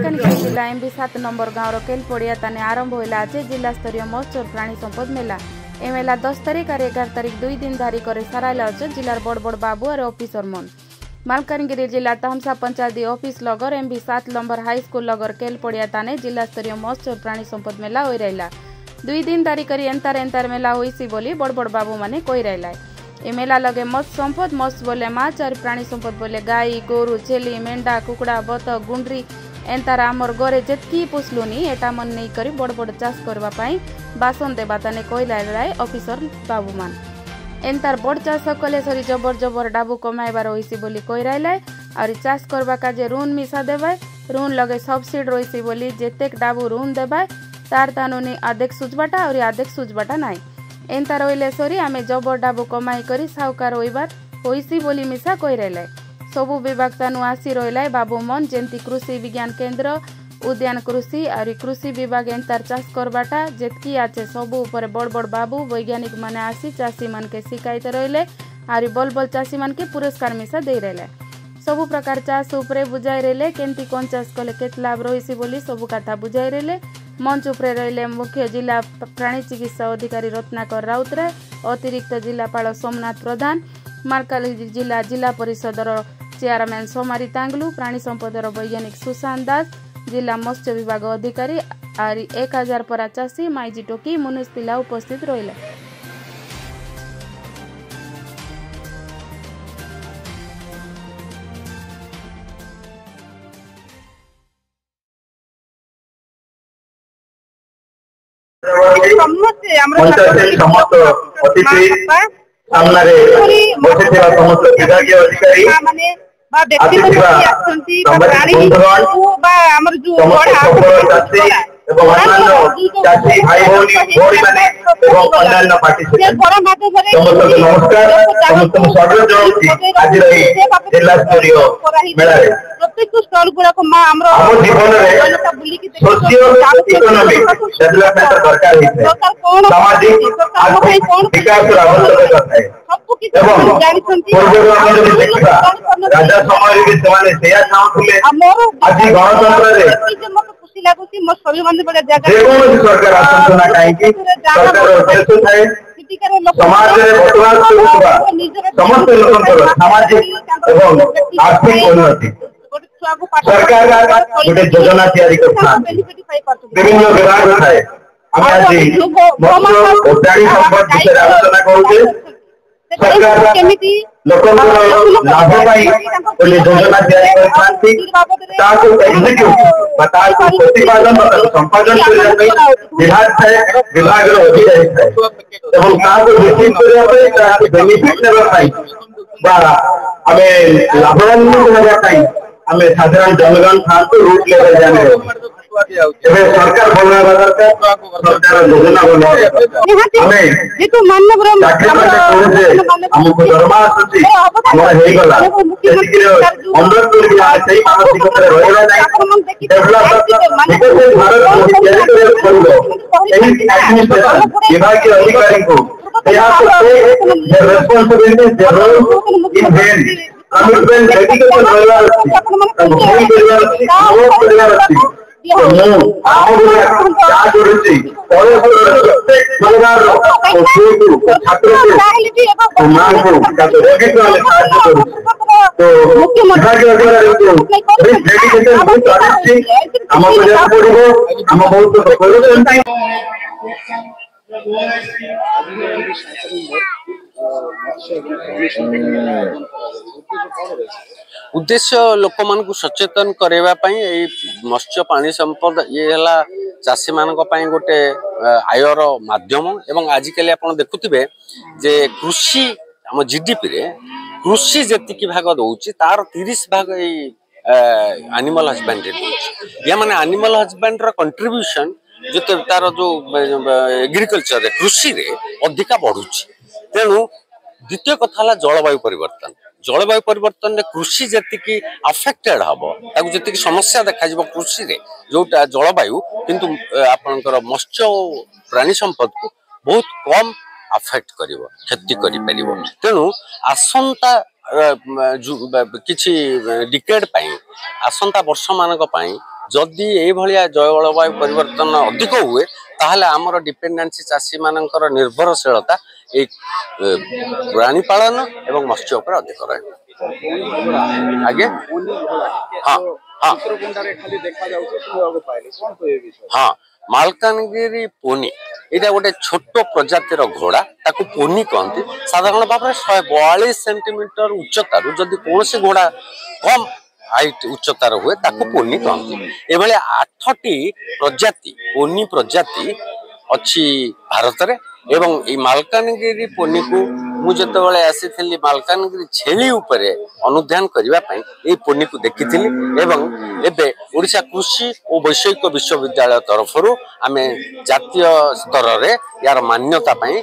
मालकानगिरी जिला MB 7 number गाँव केल पड़िया ताने आरंभ होगा आज जिला स्तरीय महोत्सव प्राणी संपद मेला। ए मेला 10 तारीख और 11 तारीख 2 दिन धारी कर साराइला अच्छे जिलार बड़ बड़ बाबू और ऑफिसर मन। मालकानगिरी जिला तहमसा पंचायती ऑफिस लगर एमबी 7 नंबर हाई स्कूल लगर केल पड़िया ताने जिला स्तरीय महोत्सव प्राणी संपद मेला हो रहा 2 दिन धारी कर एंतार मेला होइसी बोली बड़ बड़ बाबू माने कही रहा। ए मेला लगे मत्स्य संपद मत्स्य बोले माछ और प्राणी संपद बोले गाई गोरु छेली मेंढा कुकुड़ा बतक गुंड्री एंतार आमर घरे जेतकी पुसलुनी एटा मन नहीं करी बड़ बड़ चाष करबा पाई बासन देबा ताने कहला ऑफिसर बाबू मान एंतार बड़ चाष कले सरी जबर जबर डाबू कमाइबार होइसी बोली कही रहा और चाष करबा काजे ऋण मिसा देबा ऋण लगे सब्सिडी रहीसी बोली जेतेक डाबू ऋण देबा तार तानुनी आदेक सुझबाटा और आदेक सुझबाटा नाई एंता रहिले सरी आमे जबर डाबू कमाई करी साहुकार होइबार होइसी बोली मिसा कही रहा। सबु विभाग तानु आसी रहा बाबू मन जेंती कृषि विज्ञान केंद्र उद्यान कृषि और कृषि विभाग एंतार चाष करबाटा जेतकी आछे सबु ऊपर बड़ बड़ बाबू वैज्ञानिक माने आसी चाषी मन के शिकायत रहिले और बल बल चाषी मन के पुरस्कार मिसा दे रहे सबु प्रकार चाष उपरे बुझाई रहे केंती कौन चाष कले केत लाभ रहीसी बोली सबु कथा बुझाई रहे। मंच उपरे रहिले मुख्य जिला प्राणी चिकित्सा अधिकारी रत्नाकर राउतराय अतिरिक्त जिलापाल सोमनाथ प्रधान मालकानगिरी जिला जिला परिषदर चेयरमैन सोमारी तांगलू प्राणी संपदर वैज्ञानिक सुशांत दास जिला मत्स्य विभाग अधिकारी और 1000 परा चाषी माइजी टोकी मुनुष पिला उपस्थित रहिले। समस्त अतिथि सामने बसिथिबा समस्त विभागीय अधिकारी चाषी भाई भौणी मैंने अन्य पार्टिसिपेंट समस्त नमस्कार समस्त स्वागत जनाऊँ आज जिला स्तरीय मेला आम जीवन में सोशियो इकोनॉमिक डेवलपमेंट दरकार सामाजिक आर्थिक विकास आवश्यकता है देखा राजा समय आज गणतंत्र सरकार आसतु ना कहीं सरकार समाज समस्त लोक सामाजिक एवं आर्थिक उन्नति सरकार गोटे योजना तैयारी विभिन्न विभाग थाए आज प्राणी संपद विषय आलोचना करुचे सरकार लोक लाभ गोटे योजना तैयारी प्रतिपादन संपादन विभाग थाए विभाग अधिकारी थाए बेनिफिट लाभवान आमे साधारण जनगण था रूट लेवल जाने सरकार बनवा दरकार सरकार योजना बनवा हमको दरमा आसुची हमर हेई गला अंदर सही मानसिकता रहला नाही डेवलप भारत विभागीय अधिकारी को रेस्पॉन्सिबिलिटी दे role in hand commitment dedication रहला होई परिवार उद्देश्य लोक मान सचेतन करने मत्स्य पानी संपद ये चाषी मान गोटे आयर माध्यम एवं आजिकल आप देखुवे जे कृषि आम जीडीपी रे कृषि जी भाग दौर तार 30 भाग एनिमल हजबेंड्री या माने एनिमल हजबेंड्री कंट्रीब्यूशन जो तार जो एग्रीकल्चर कृषि रे अधिका बढ़ुची तेणु द्वितीय कथा जलवायु परिवर्तन जलवायु परिवर्तन में कृषि जी अफेक्टेड हम जी समस्या देखा कृषि रे जोटा जलवायु किंतु आपणकर मत्स्य प्राणी संपद को बहुत कम अफेक्ट कर क्षति कर तेणु आसंता किछि डिकेड आसंता वर्ष मानक जदि ये भलिया जलवायु परिवर्तन अधिक हुए ताहले आमर डिपेंडेंसी चाषी मानकर निर्भरशीलता एक प्राणी पालन एवं मत्स्य उपर अधिक रहे आगे हाँ हाँ हाँ मालकानगिरी पोनी यहाँ गोटे छोट प्रजातिर घोड़ा ताकू पोनी कहती साधारण भाव में 142 सेंटीमीटर उच्चतार जदि कौन घोड़ा कम हाइट उच्चतार हुए ताकू पोनी कहती एभले 8टी प्रजाति पोनी प्रजाति अच्छी भारत रे एवं ई मालकानगिरी पोनी को मु जतबेले आसीथिली मालकानगिरी छेली उपरे अनुध्यान करिबा पई ए पोनी को देखिथिली एवं एबे ओडिशा कृषि और वैषयिक विश्वविद्यालय तरफरु आमे जातीय स्तर रे यार मान्यता पई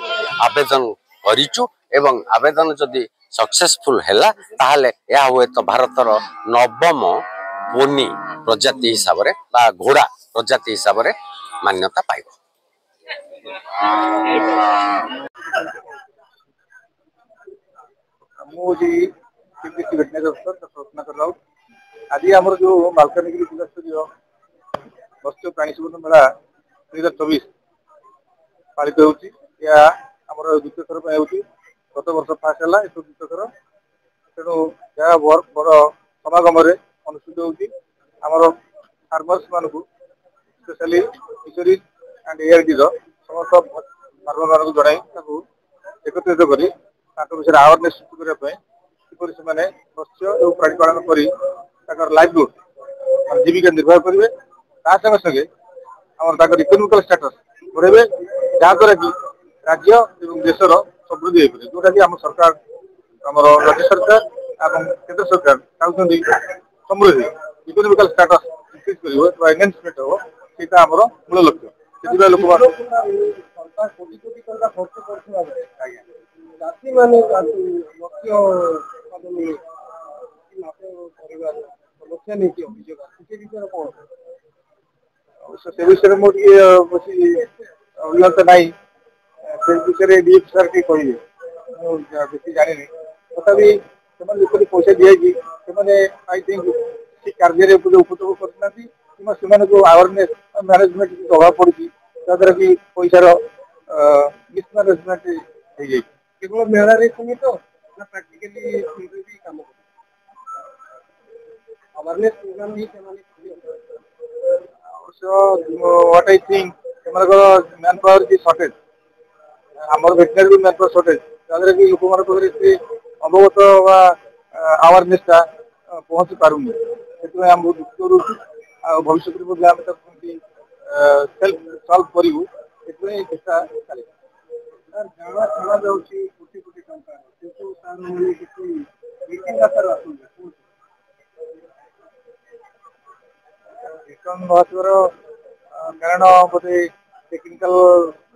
आवेदन करिचु एवं आवेदन जदि सक्सेसफुल हैला ताहले या हुए तो भारतर नवम पोनी प्रजाति हिसाब रे बा घोड़ा प्रजाति हिसाब रे मान्यता पाइबो। आज आम जो मालकानगिरी जिला स्तरीय मत्स्य प्राणी संपद मेला 2024 पालित होती द्वितीय थर पर गत वर्ष फास्ट है द्वितीय थर तेणु यह बड़ समागम अनुष्ठित होमर फार्मर्स मान स्पेशली फिशरीज एंड एआरडी समस्त फार्मर मान जन एकत्रित कर विषय अवेयरनेस सृष्टि करने किपर से मत्स्य और प्राणी पालन कर लाइवलीहुड जीविका निर्वाह करेंगे संगे संगे आम इकोनोमिकल स्टेटस बढ़े जहाद्वारा कि राज्य और देशर समृद्धि हो पारे जोटा कि आम सरकार आम राज्य सरकार और केंद्र सरकार चाहते समृद्धि इकोनोमिकल स्टेटस इनक्रिज कर एनहांसमेंट हो सीटा आम मूल लक्ष्य से लोक कोटी कोटी टका खर्च चाषी मैंने लक्ष्य नहीं अभियोग से विषय में बसी अभिज्ञता ना से विषय डीएफ सार के कहे बेसी जानी तथापि से पैसा दिखाई आई थिंक से कार्य उपयोग करना जो अवेयरनेस मैनेजमेंट अभाव पड़ी जहाद्वारा कि पैसार मिसमैनेजमेंट हो जाए केवल मेला सीमित ना प्रैक्टिकली काम अवेयरनेस प्रोग्राम ही what I think manpower की शॉर्टेज आम वेटनरी मैन पावर शॉर्टेज जहाद्वारा कि लोक पाखे अवगत अवेयरनेसटा पहुँची पारूनी से आम बहुत दुख करूँ भविष्य में सेल्फ सल्व करूँ से चेष्टा चल जाना छड़ा जाऊँगी कोटी कोटी रिटर्न महत्वर कारण बोधे technical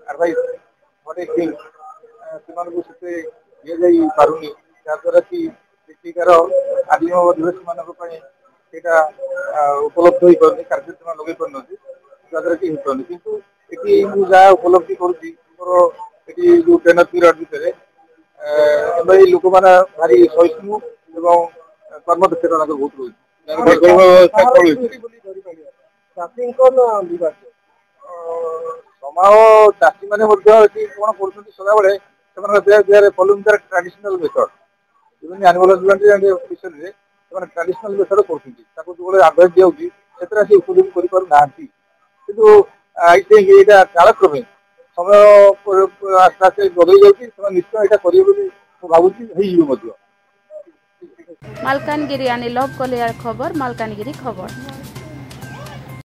advice what I think से दि पारूनी जहाद्वारा कि चिलिकार आदिम अधिवासी माना उपलब्ध हो पारनी कार्यक्रम लगे पार जहाद्वारा कि पारनी किंतु ये जहाँ उपलब्धि करुँगी मोर जो टेनर पीरियड भितर लोक मैंने भारी सहिष्णु एवं कर्मदक्षता बहुत रही चाषी समाज चाषी मैंने कौन कर सदाबे following traditional method even animal husbandry and fishery traditional method कर जो आडभाइस दिखाई से उपयोग कर आई थिंक यहाँ कालक्रमे समय आस्ते आस्ते बदल जाऊँगी निश्चय यहाँ करेंगे भावुँ मालकानगिरी आनी लव कलियार खबर मालकानगिरी खबर।